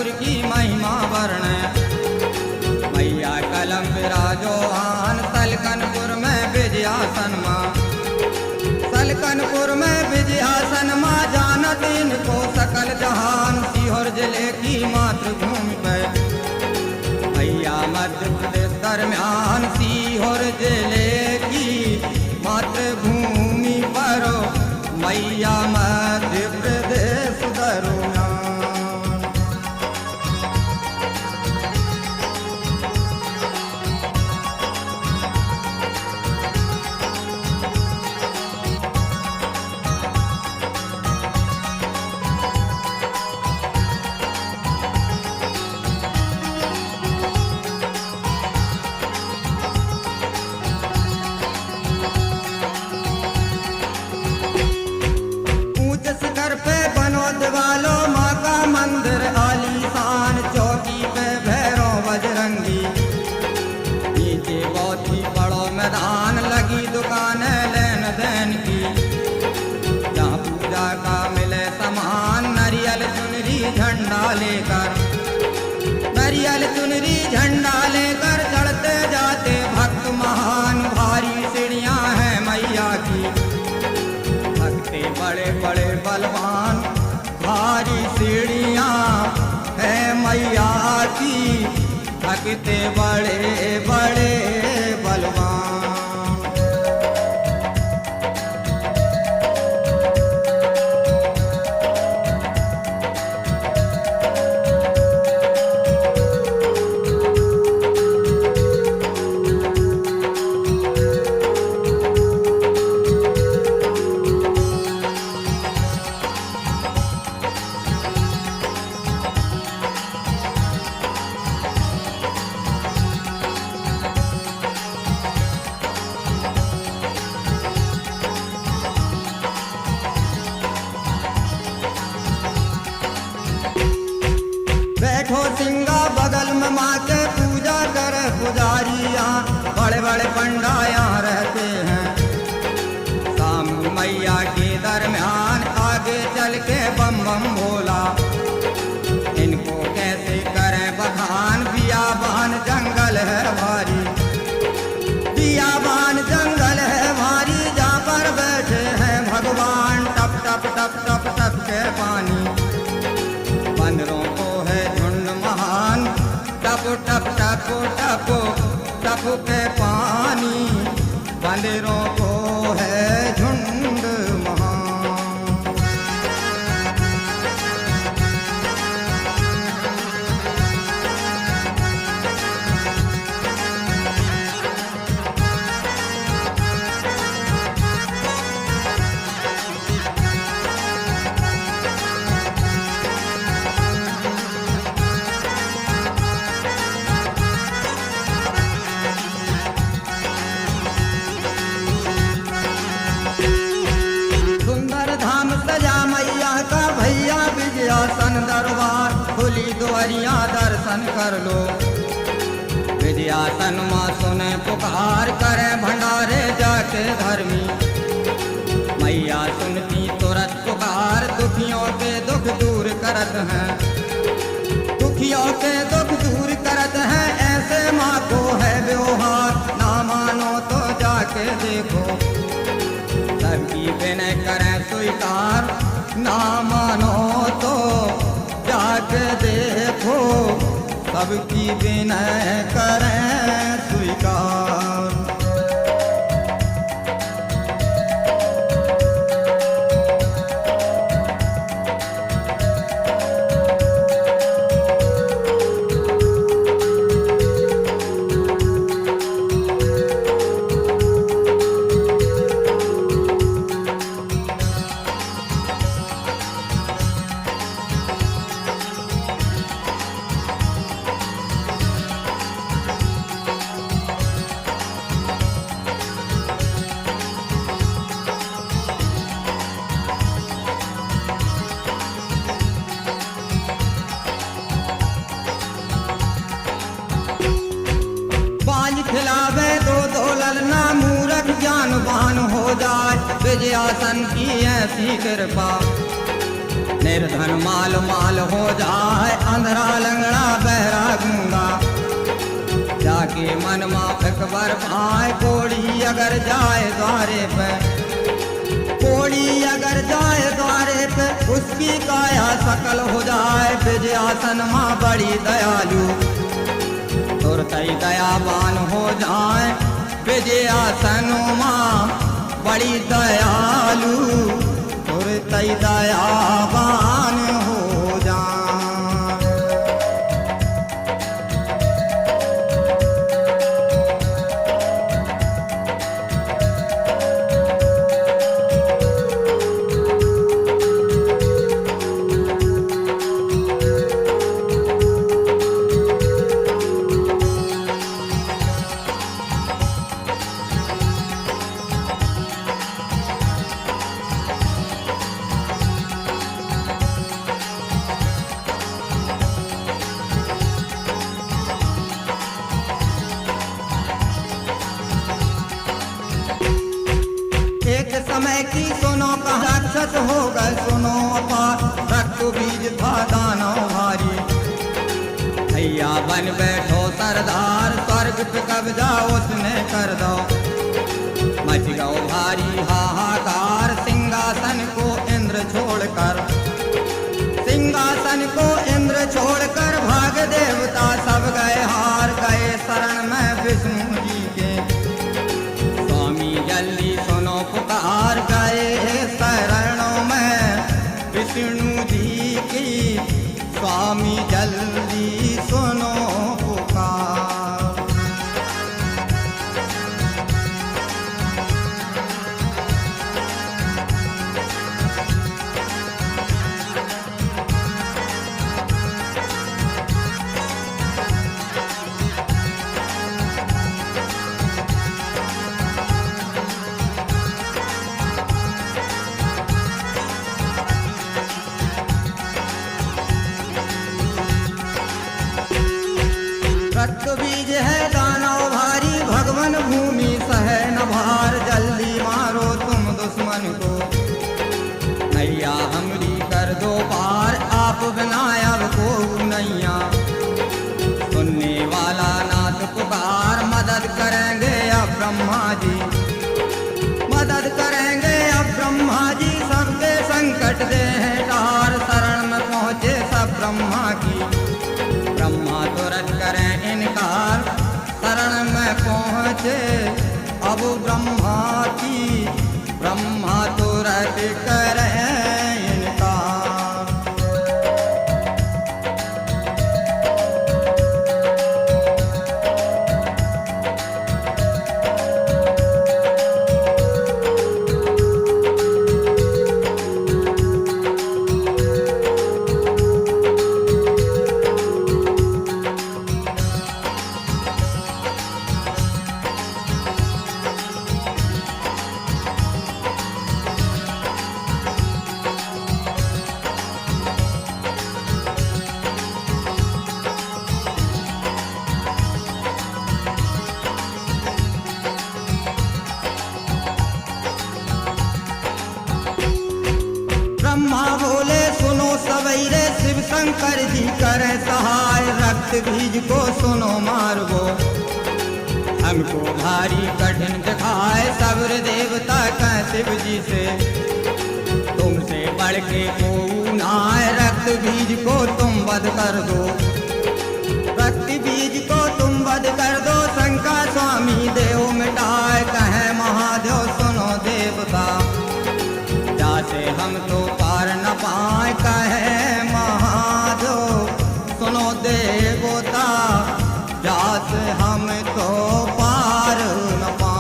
कलमपुर की महिमा वर्ण मैया कलम विराजो आन सलकनपुर में विजयासन माँ सलकनपुर में विजयासन माँ जानत इनको सकल जहान सीहोर जिले की मातृभूमि पे मैया मध्य प्रदेश दरम्यान सीहोर जिले की मातृभूमि पर मैया मध्य प्रदेश दरम्यान वालों माँ का मंदिर आलीशान चौकी पे भैरव बजरंगी नीचे बहुत ही बड़ो मैदान लगी दुकान लेन देन की जहाँ पूजा का मिले सामान नारियल चुनरी झंडा लेकर नारियल चुनरी झंडा लेकर चढ़ते जाते भक्त महान भारी सीढ़ियाँ हैं मैया की भक्ति बड़े बड़े बलवान भारी सीढ़ियाँ है मैया की भक्ति बड़े बड़े बलवान बैठो सिंगा बगल में माँ के पूजा करे पुजारियाँ बड़े बड़े पंडा यहाँ रहते हैं सामने मैया के दरम्यान आगे चल के बम बम बोला इनको कैसे करें बखान बियाबान जंगल है भारी बियाबान जंगल है भारी जहाँ पर बैठे हैं भगवान टप टप टप टप टप के पानी बंदरों को है झुंड महान टप टप टप टप टप के पानी बंदरों को है झुंड महान विजयासन दरबार खुली द्वारियां दर्शन कर लो विजयासन माँ सुने पुकार करे भंडारे जाके धर्मी मैया सुनती तुरंत पुकार दुखियों के दुख दूर करत हैं दुखियों के दुख दूर करत हैं ऐसे माँ को है व्यवहार ना मानो तो जाके देखो सबकी विनय करें स्वीकार ना मानो तो जाके देखो सबकी विनय करें स्वीकार खिलावे दो दो ललना मूरख ज्ञानवान हो जाए विजयासन की ऐसी कृपा निर्धन माल माल हो जाए, अंधरा लंगड़ा बहरा गूंगा, जाके मन माफक बर पाए। कोड़ी अगर जाए द्वारे पे, कोड़ी अगर जाए द्वारे पे, उसकी काया सकल हो जाए। विजयासन माँ बड़ी दयालु, तुरतई दयावान हो जाए। विजयासन माँ बड़ी दयालु, तुरतई दयावान हो जाए। एक समय की सुनो कहा, राक्षस हो गए सुनो अपार। रक्त बीज था दानव भारी, भैया बन बैठो सरदार। स्वर्ग पे कब्जा उसने कर दो, मच गओ भारी हाहाकार। सिंहासन को इंद्र छोड़कर, सिंहासन को इंद्र छोड़कर, भाग देवता सब गए हार। गए शरण में विष्णु जी के, स्वामी जल्दी सुनो पुकार। गए शरणों में विष्णु जी की, स्वामी जल्दी सुनो पुकार। रक्त बीज है दानव भारी, भगवन भूमि सहे न भार। जल्दी मारो तुम दुश्मन को, नैया हमरी कर दो पार। आप बिना अब को नैया, सुनने वाला नाथ पुकार। मदद करेंगे अब ब्रह्मा जी, मदद करेंगे अब ब्रह्मा जी। सबके संकट दे हैं तार, शरण में पहुँचे सब ब्रह्मा की। ब्रह्मा तुरंत करें इनकार, शरण में पहुँचे अब ब्रह्मा की। ब्रह्मा तुरंत करें इनकार। ब्रह्मा बोले सुनो सवेरे, शिव शंकर जी करे सहाय। रक्त बीज को सुनो मारवो, हमको भारी कठिन दिखाए। सब्र देवता का शिव जी से, तुमसे बढ़ के को नाय। रक्त बीज को तुम वध कर दो, रक्त बीज को तुम वध कर दो। शंका स्वामी देव मिटाए, कहे महादेव सुनो देवता। जासे हम तो पार न पाए, कहे महादेव सुनो देवता। जासे हम तो पार न पाए।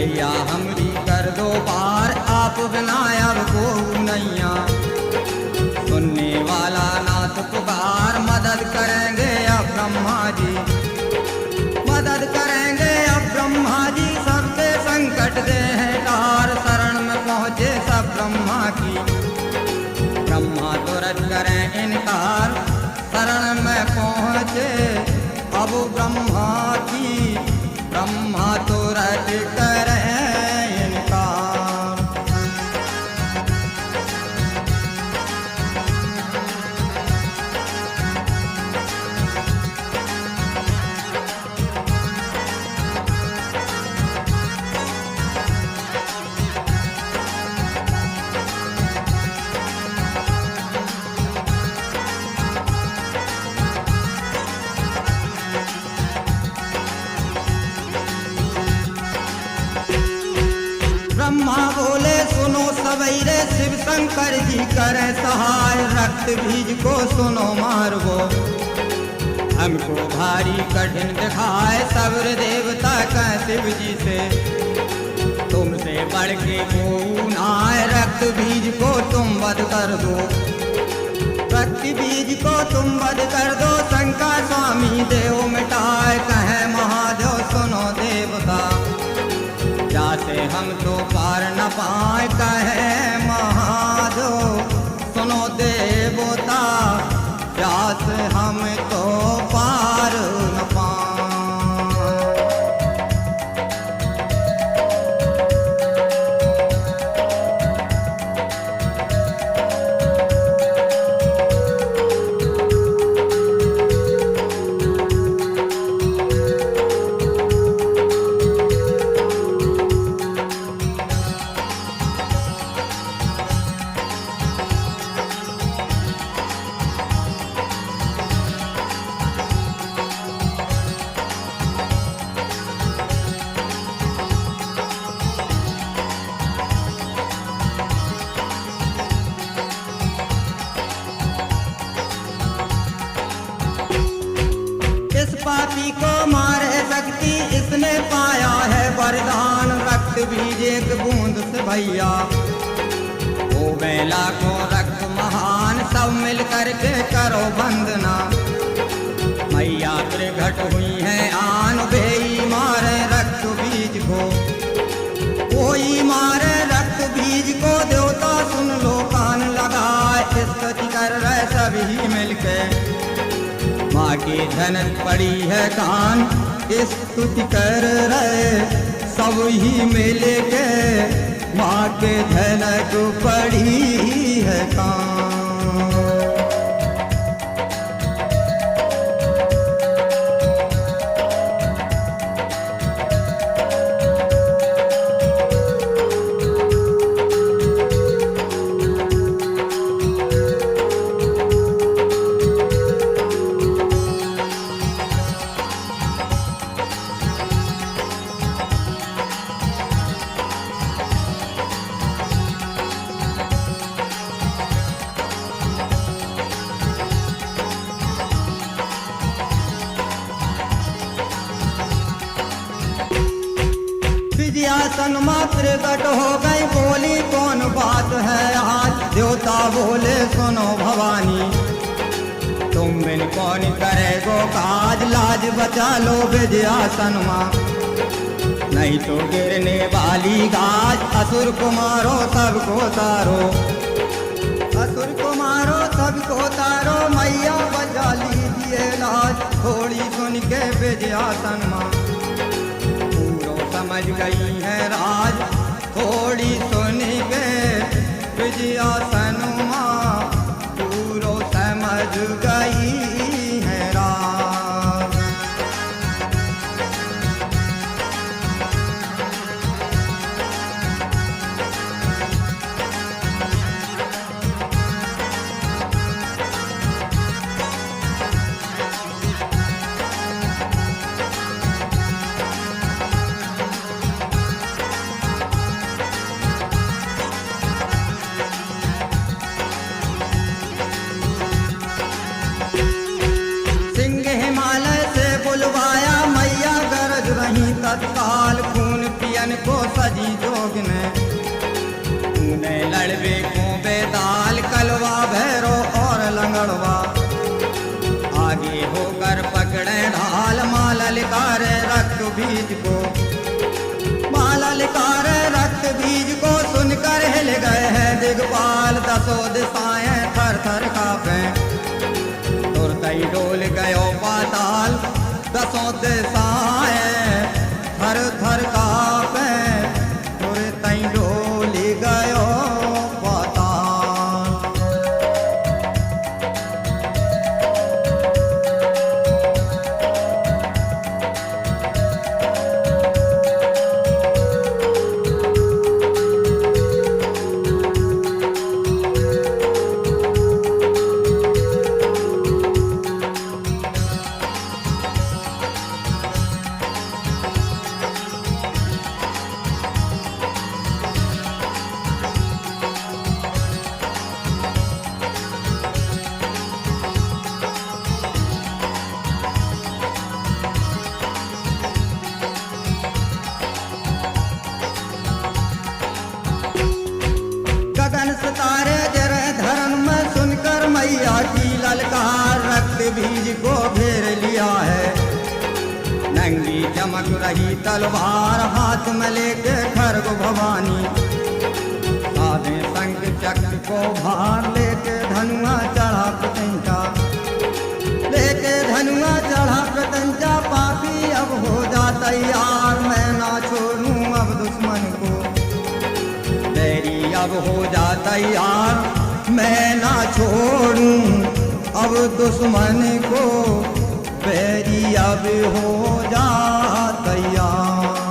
मैया हमरी कर दो पार, आप बिना अब को नैया। सुनने वाला नाथ पुकार, मदद करेंगे अब ब्रह्मा जी, मदद करेंगे अब ब्रह्मा जी। सबके संकट दे हैं तार, शरण में पहुँचे सब ब्रह्मा की। ब्रह्मा तुरंत करें इनकार, शरण में पहुँचे अब ब्रह्मा की। ब्रह्मा तुरंत करें इनकार। ब्रह्मा बोले सुनो सवेरे, शिव शंकर जी करें सहाय। रक्त बीज को सुनो मारवो, हमको भारी कठिन दिखाए। सब्र देवता कह शिव जी से, तुमसे बढ़ के को नाय। रक्त बीज को तुम वध कर दो, रक्त बीज को तुम वध कर दो। शंकर स्वामी देव मिटाए, कहे महादेव सुनो देवता। जाते हम तो पार न पाए, कहे महादेव सुनो देवता। जाते हम तो पार न पाए। इस पापी को मारे शक्ति, इसने पाया है वरदान। रक्त बीज एक बूंद से भैया, हो गए लाखों रक्त महान। सब मिल करके करो वंदना, मैया प्रगट हुई है आन। बेई मारे रक्त बीज को, कोई मारे रक्त बीज को। देवता सुन लो कान लगाए, स्तुति कर रहे सभी मिलके। माँ की धनक पड़ी है कान, स्तुति कर रहे सब ही मिल के। माँ के धनक पड़ी है कान। सिंहासन माँ प्रकट हो गई, बोली कौन बात है आज। देवता बोले सुनो भवानी, तुम बिन कौन करेगो काज। लाज बचा लो विजयासन माँ, नहीं तो गिरने वाली गाज। असुर को मारो सबको तारो, असुर को मारो सबको तारो। मैया बचा लीजिए लाज, थोड़ी सुन के विजयासन माँ। समझ गई है राज, थोड़ी सुन के विजयासन माँ। पूरो समझ गई है राज। तत्काल खून पिया मैयन को सजी जोगन उन्हें लड़वे को बेदाल कलवा भैरो और लंगड़वा आगे होकर पकड़े ढाल माला लिकारे रक्त बीज को माला लिकारे रक्त बीज को सुनकर हिल गए हैं दिग्पाल दसों दिशाएं थर थर कांपे तुरतई डोल गयो पाताल दसों दिशाएं थर थर कांपे तुरतई डोल गयो गगन सितारे जरे धर्म में सुनकर मैया की ललकार रक्त बीज को घेर लिया है नंगी चमक रही तलवार हाथ में लेके खरग भवानी साधे संग चक्र को भार लेके धनुआ चढ़ा प्रतंचा लेके धनुआ चढ़ा प्रतंचा पापी अब हो जा तैयार मैं ना छोड़ूं अब दुश्मन को अब हो जाता यार मैं ना छोड़ूं अब दुश्मन को बैरी अब हो जाता यार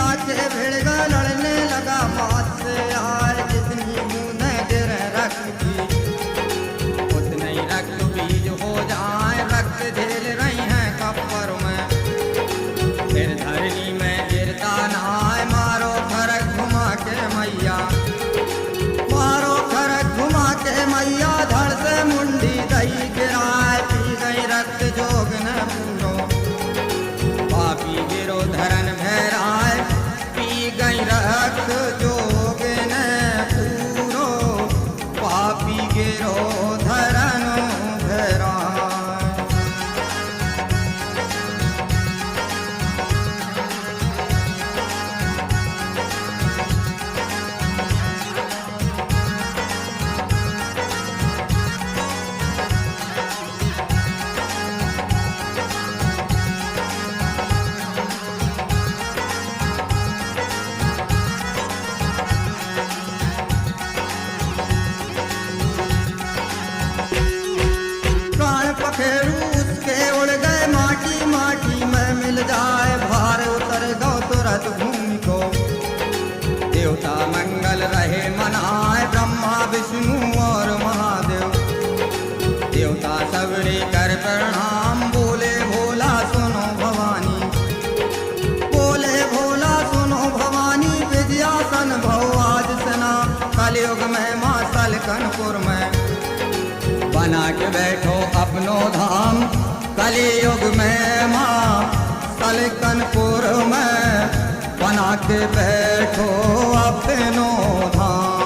आके भिड़गा लड़ने लगा मौत से यार जितनी मुँह गिर रक्त की उतने ही रक्त बीज हो जाए रक्त झेल रही हैं कब्र में फिर धरनी में गिरता नहाए मारो खरक घुमा के मैया मारो खरक घुमा के मैया धड़ से मुंडी दही गिराए पी गई रक्त जोग न पूरो पापी गिरो धरन भैराए गई रक्त जोग न पूरो पापी गिरो धरन भैराए उसके उड़ गए माटी माटी में मिल जाए भार उतर गो तुरंत भूमि को देवता मंगल रहे मनाए ब्रह्मा विष्णु और महादेव देवता सबरे कर प्रणाम बोले भोला सुनो भवानी बोले भोला सुनो भवानी विद्यासन भव आज सना कलयुग में माँ सलकनपुर में बना के बैठो अपनो धाम कलयुग में माँ सलकनपुर में बना के बैठो अपनो धाम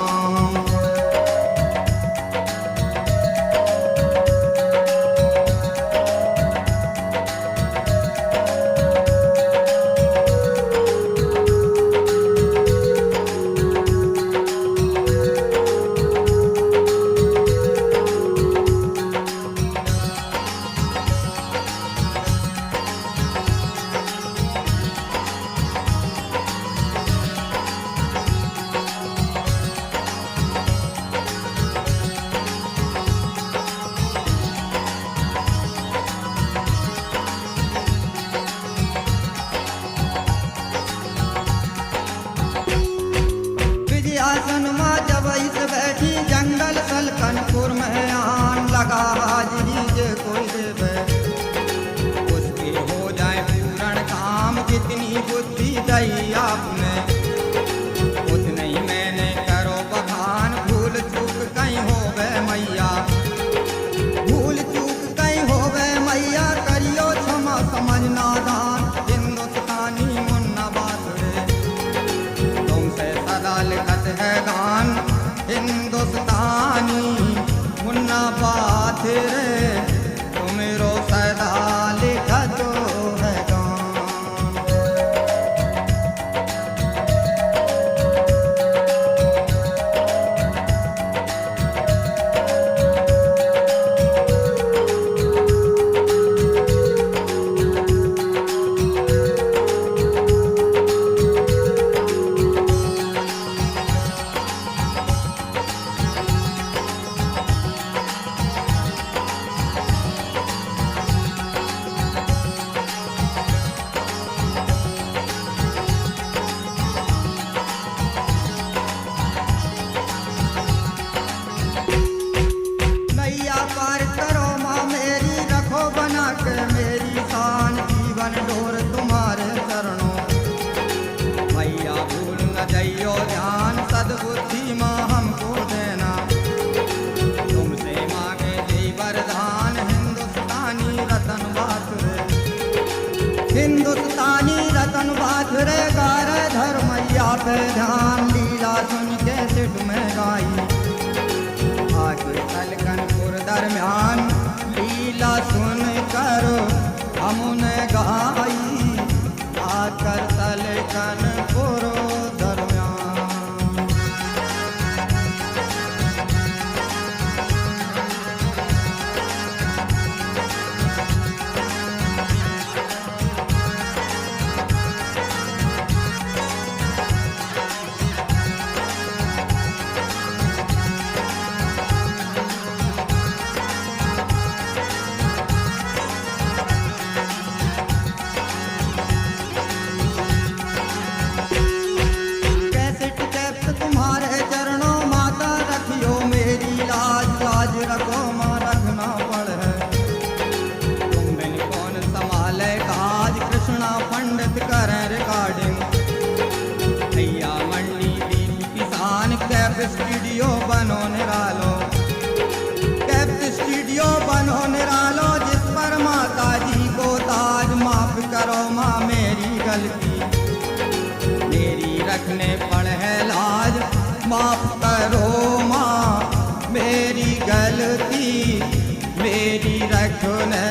के ध्यान लीला सुन के सिट में गाई। आगे तलकनपुर दरमियान लीला सुन कर हमने गाई। आकर तलकनपुर दरमियान तुम्हारे चरणों माता रखियो मेरी लाज। लाज रखो माँ रखना पड़े, तुम बिन कौन संभाले काज। कृष्णा पंडित करें रिकॉर्डिंग, भैया मंडी दीन किसान। कैप स्टूडियो बनो निरालो, कैप स्टूडियो बनो निरालो। जिस पर माता जी को ताज। माफ करो माँ मेरी गलती, मेरी रखने पड़ है लाज। माफ करो माँ मेरी गलती, मेरी रखने